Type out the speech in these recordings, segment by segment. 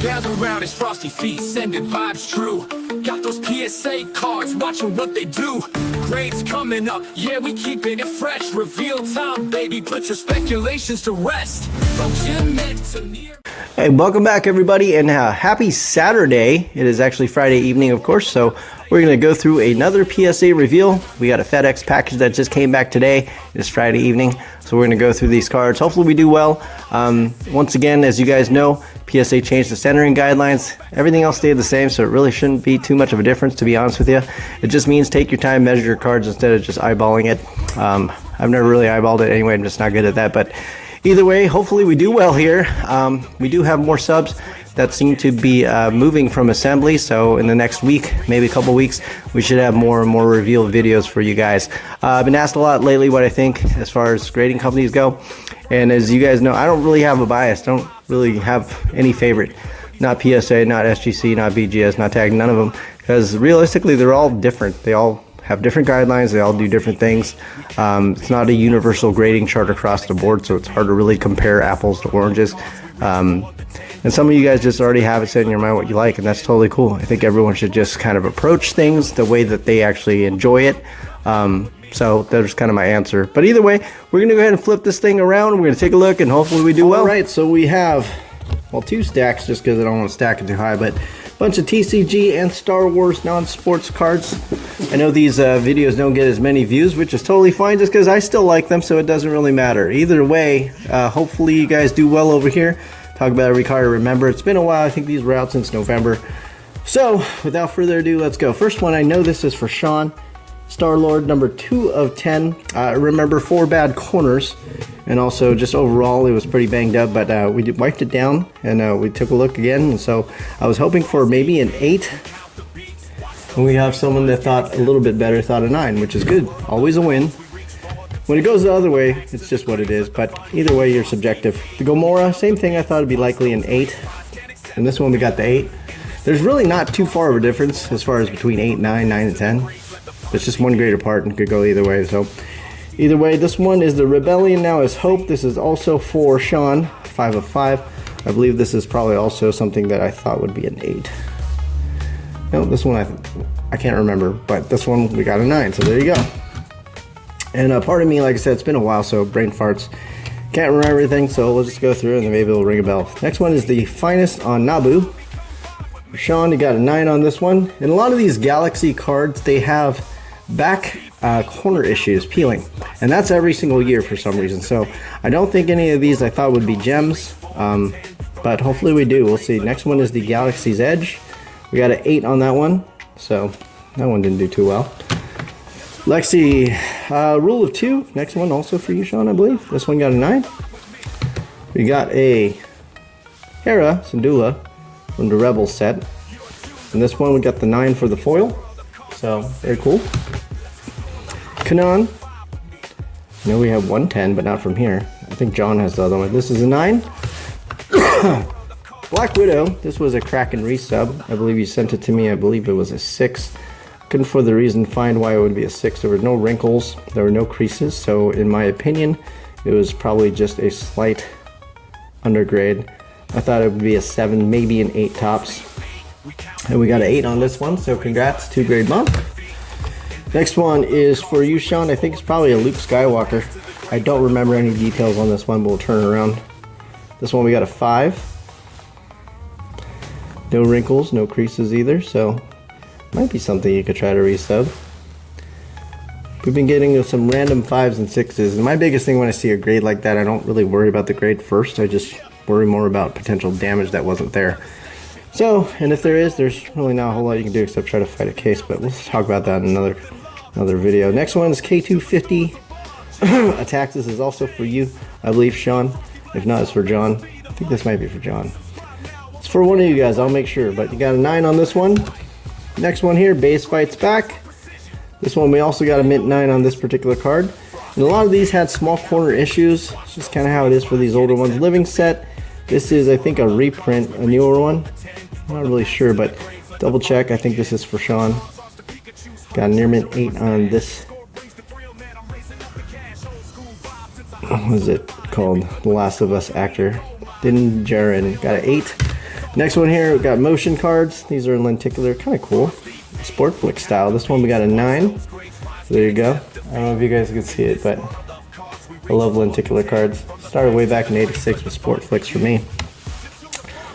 Gather around his frosty feet, sending vibes true. Got those PSA cards, watching what they do. Grades coming up, yeah, we keeping it fresh. Reveal time, baby, put your speculations to rest. From gym med to near. Hey, welcome back everybody, and happy Saturday. It is actually Friday evening, of course, so we're going to go through another PSA reveal. We got a FedEx package that just came back today. It's Friday evening, so we're going to go through these cards. Hopefully we do well. Once again, as you guys know, PSA changed the centering guidelines. Everything else stayed the same, so it really shouldn't be too much of a difference, to be honest with you. It just means take your time, measure your cards instead of just eyeballing it. I've never really eyeballed it anyway. I'm just not good at that, but either way, hopefully we do well here. We do have more subs that seem to be moving from assembly, so in the next week, maybe a couple weeks, we should have more and more reveal videos for you guys. I've been asked a lot lately what I think as far as grading companies go, and as you guys know, I don't really have a bias. Don't really have any favorite. Not PSA, not SGC, not BGS, not TAG, none of them, because realistically they're all different. They all have different guidelines, they all do different things. It's not a universal grading chart across the board, so it's hard to really compare apples to oranges. And some of you guys just already have it set in your mind what you like, and that's totally cool. I think everyone should just kind of approach things the way that they actually enjoy it. So that's kind of my answer. But either way, we're going to go ahead and flip this thing around. We're going to take a look, and hopefully we do well. All right, so we have, well, two stacks, just because I don't want to stack it too high, but bunch of TCG and Star Wars non-sports cards. I know these videos don't get as many views, which is totally fine, just because I still like them, so it doesn't really matter. Either way, hopefully you guys do well over here. Talk about every card I remember. It's been a while. I think these were out since November. So without further ado, let's go. First one, I know this is for Sean. Star-Lord, number 2 of 10. I remember 4 bad corners, and also just overall it was pretty banged up, but we wiped it down, and we took a look again, and so I was hoping for maybe an 8. And we have someone that thought a little bit better, thought a 9, which is good. Always a win. When it goes the other way, it's just what it is, but either way, you're subjective. The Gomorrah, same thing. I thought it'd be likely an 8, and this one we got the 8. There's really not too far of a difference as far as between 8, 9, 9, and 10. It's just one grade apart and could go either way. So either way, this one is the Rebellion Now Is Hope. This is also for Sean, 5 of 5. I believe this is probably also something that I thought would be an 8. No, this one I can't remember, but this one we got a 9, so there you go. And part of me, like I said, it's been a while, so brain farts. Can't remember everything, so we'll just go through and then maybe it'll ring a bell. Next one is the Finest on Naboo. For Sean, you got a 9 on this one. And a lot of these Galaxy cards, they have back corner issues peeling, and that's every single year for some reason. So I don't think any of these I thought would be gems, but hopefully we do. We'll see. Next one is the Galaxy's Edge. We got an 8 on that one, so that one didn't do too well. Lexi, Rule of 2. Next one also for you, Sean, I believe. This one got a 9. We got a Hera Syndulla from the Rebels set, and this one we got the 9 for the foil. So, very cool. Kanan. I know we have 110, but not from here. I think John has the other one. This is a 9. Black Widow. This was a Kraken resub. I believe you sent it to me. I believe it was a 6. Couldn't for the reason find why it would be a 6. There were no wrinkles. There were no creases. So, in my opinion, it was probably just a slight undergrade. I thought it would be a 7, maybe an 8 tops. And we got an 8 on this one, so congrats, 2 grade bump. Next one is for you, Sean. I think it's probably a Luke Skywalker. I don't remember any details on this one, but we'll turn it around. This one we got a 5. No wrinkles, no creases either, so might be something you could try to resub. We've been getting some random 5s and 6s, and my biggest thing when I see a grade like that, I don't really worry about the grade first. I just worry more about potential damage that wasn't there. So, and if there is, there's really not a whole lot you can do except try to fight a case, but we'll talk about that in another video. Next one is K250 Attacks. This is also for you, I believe, Sean. If not, it's for John. I think this might be for John. It's for one of you guys, I'll make sure, but you got a 9 on this one. Next one here, Base Fights Back. This one we also got a mint 9 on this particular card. And a lot of these had small corner issues. It's just kind of how it is for these older ones. Living Set. This is, I think, a reprint, a newer one. I'm not really sure, but double check. I think this is for Sean. Got a near mint 8 on this. What is it called? The Last of Us actor. Din Djarin. Got an 8. Next one here, we got motion cards. These are in lenticular, kind of cool. Sport Flick style. This one we got a 9. So there you go. I don't know if you guys can see it, but I love lenticular cards. Started way back in '86 with Sport Flicks for me.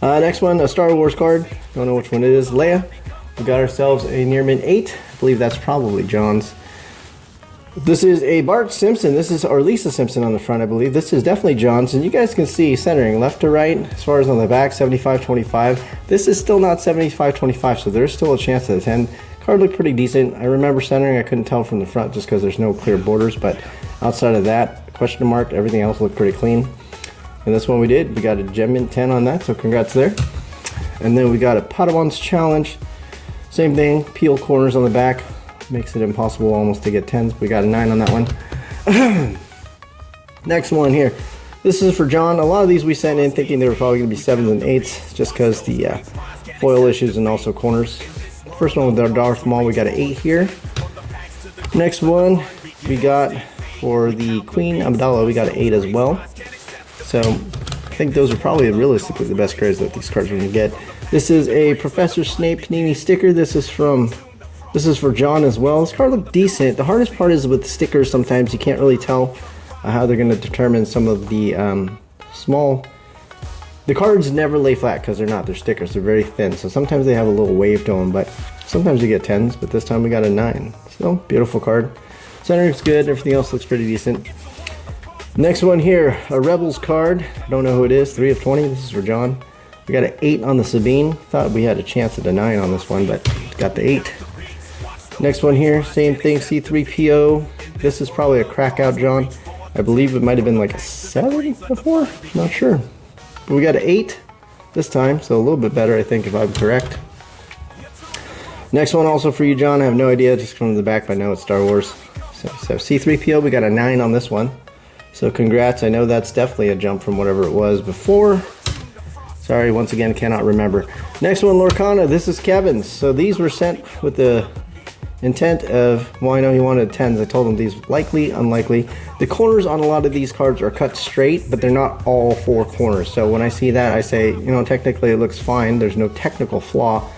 Next one, a Star Wars card. Don't know which one it is. Leia. We got ourselves a near mint 8. I believe that's probably John's. This is a Bart Simpson. This is, or Lisa Simpson on the front, I believe. This is definitely John's, and you guys can see centering left to right. As far as on the back, 75-25. This is still not 75-25, so there's still a chance at a 10. Card looked pretty decent. I remember centering. I couldn't tell from the front just because there's no clear borders, but outside of that, question mark, everything else looked pretty clean. And this one we did. We got a Gem Mint 10 on that, so congrats there. And then we got a Padawan's Challenge. Same thing, peel corners on the back. Makes it impossible almost to get 10s. We got a 9 on that one. Next one here. This is for John. A lot of these we sent in thinking they were probably going to be 7s and 8s just because the foil issues and also corners. First one with our Darth Maul, we got an 8 here. Next one we got for the Queen Amidala, we got an 8 as well. So I think those are probably realistically the best cards that these cards are going to get. This is a Professor Snape Panini sticker. This is for John as well. This card looked decent. The hardest part is with stickers, sometimes you can't really tell how they're going to determine some of the the cards never lay flat because they're stickers. They're very thin, so sometimes they have a little wave to them, but sometimes you get 10s, but this time we got a 9. So, beautiful card. Centering's good. Everything else looks pretty decent. Next one here, a Rebels card. I don't know who it is. 3 of 20. This is for John. We got an 8 on the Sabine. Thought we had a chance at a 9 on this one, but got the 8. Next one here, same thing, C3PO. This is probably a crackout, John. I believe it might have been like a 7 before. Not sure. But we got an 8 this time, so a little bit better, I think, if I'm correct. Next one also for you, John. I have no idea, just from the back, I know it's Star Wars. So C3PO, we got a 9 on this one. So congrats. I know that's definitely a jump from whatever it was before. Sorry, once again, cannot remember. Next one, Lorcana. This is Kevin's. So these were sent with the intent of, well, I know he wanted 10s. I told him these likely, unlikely. The corners on a lot of these cards are cut straight, but they're not all 4 corners. So when I see that, I say, you know, technically it looks fine. There's no technical flaw,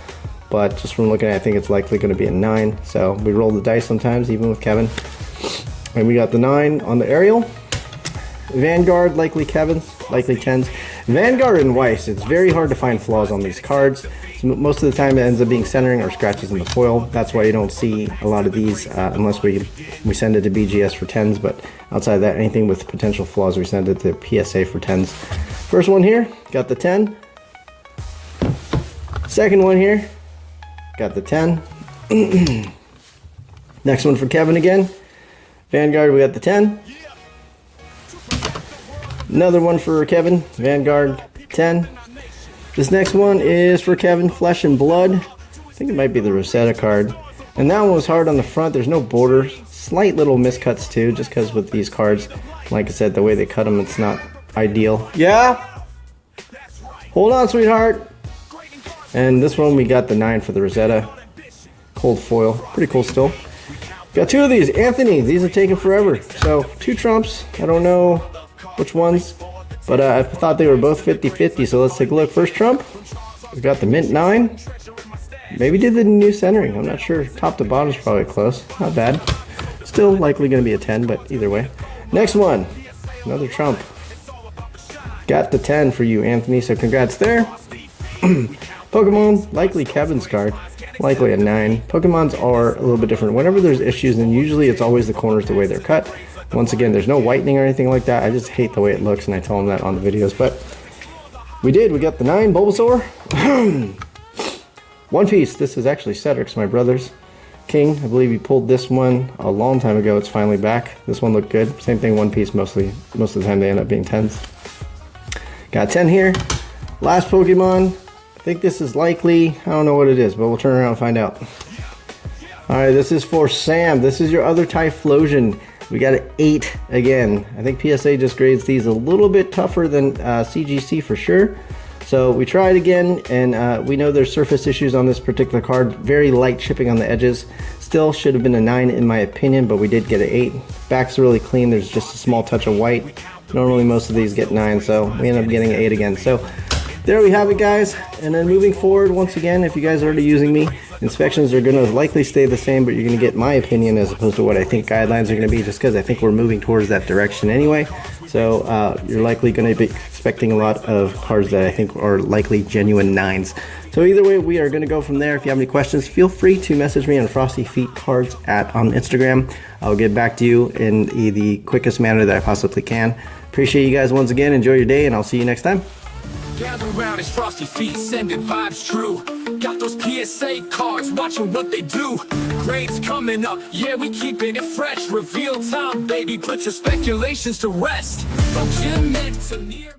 but just from looking at it, I think it's likely going to be a 9. So we roll the dice sometimes, even with Kevin. And we got the 9 on the Ariel. Vanguard, likely Kevin's, likely 10s. Vanguard and Weiss, it's very hard to find flaws on these cards. So most of the time it ends up being centering or scratches in the foil. That's why you don't see a lot of these unless we send it to BGS for 10s. But outside of that, anything with potential flaws, we send it to PSA for 10s. First one here, got the 10. Second one here, got the 10. Next one for Kevin again. Vanguard, we got the 10. Another one for Kevin, Vanguard 10. This next one is for Kevin, Flesh and Blood. I think it might be the Rosetta card. And that one was hard on the front. There's no borders. Slight little miscuts too, just because with these cards, like I said, the way they cut them, it's not ideal. Yeah? Hold on, sweetheart. And this one, we got the 9 for the Rosetta. Cold foil. Pretty cool still. Got 2 of these. Anthony, these are taking forever. So, 2 trumps. I don't know which ones, but I thought they were both 50-50, so let's take a look. First trump, we got the mint 9. Maybe did the new centering, I'm not sure. Top to bottom is probably close, not bad. Still likely going to be a 10, but either way. Next one, another trump. Got the 10 for you, Anthony, so congrats there. Pokemon, likely Kevin's card, likely a 9. Pokemons are a little bit different. Whenever there's issues, and usually it's always the corners the way they're cut. Once again, there's no whitening or anything like that. I just hate the way it looks, and I tell them that on the videos. But we got the 9 Bulbasaur. One Piece. This is actually Cedric's, my brother's. King, I believe he pulled this one a long time ago. It's finally back. This one looked good. Same thing, One Piece. Most of the time they end up being 10s. Got 10 here. Last Pokemon. I think this is likely. I don't know what it is, but we'll turn around and find out. Alright, this is for Sam. This is your other Typhlosion. We got an 8 again. I think PSA just grades these a little bit tougher than CGC for sure. So we tried again, and we know there's surface issues on this particular card. Very light chipping on the edges. Still should have been a 9 in my opinion, but we did get an 8. Back's really clean. There's just a small touch of white. Normally most of these get 9, so we end up getting an 8 again. So there we have it, guys. And then moving forward, once again, if you guys are already using me, inspections are going to likely stay the same, but you're going to get my opinion as opposed to what I think guidelines are going to be, just because I think we're moving towards that direction anyway. So you're likely going to be expecting a lot of cards that I think are likely genuine 9s. So either way, we are going to go from there. If you have any questions, feel free to message me on Frosty Feet Cards on Instagram. I'll get back to you in the quickest manner that I possibly can. Appreciate you guys once again. Enjoy your day, and I'll see you next time. Gather around his frosty feet, sending vibes true. Got those PSA cards, watching what they do. Grades coming up, yeah, we keeping it fresh. Reveal time, baby, put your speculations to rest. From gym men to near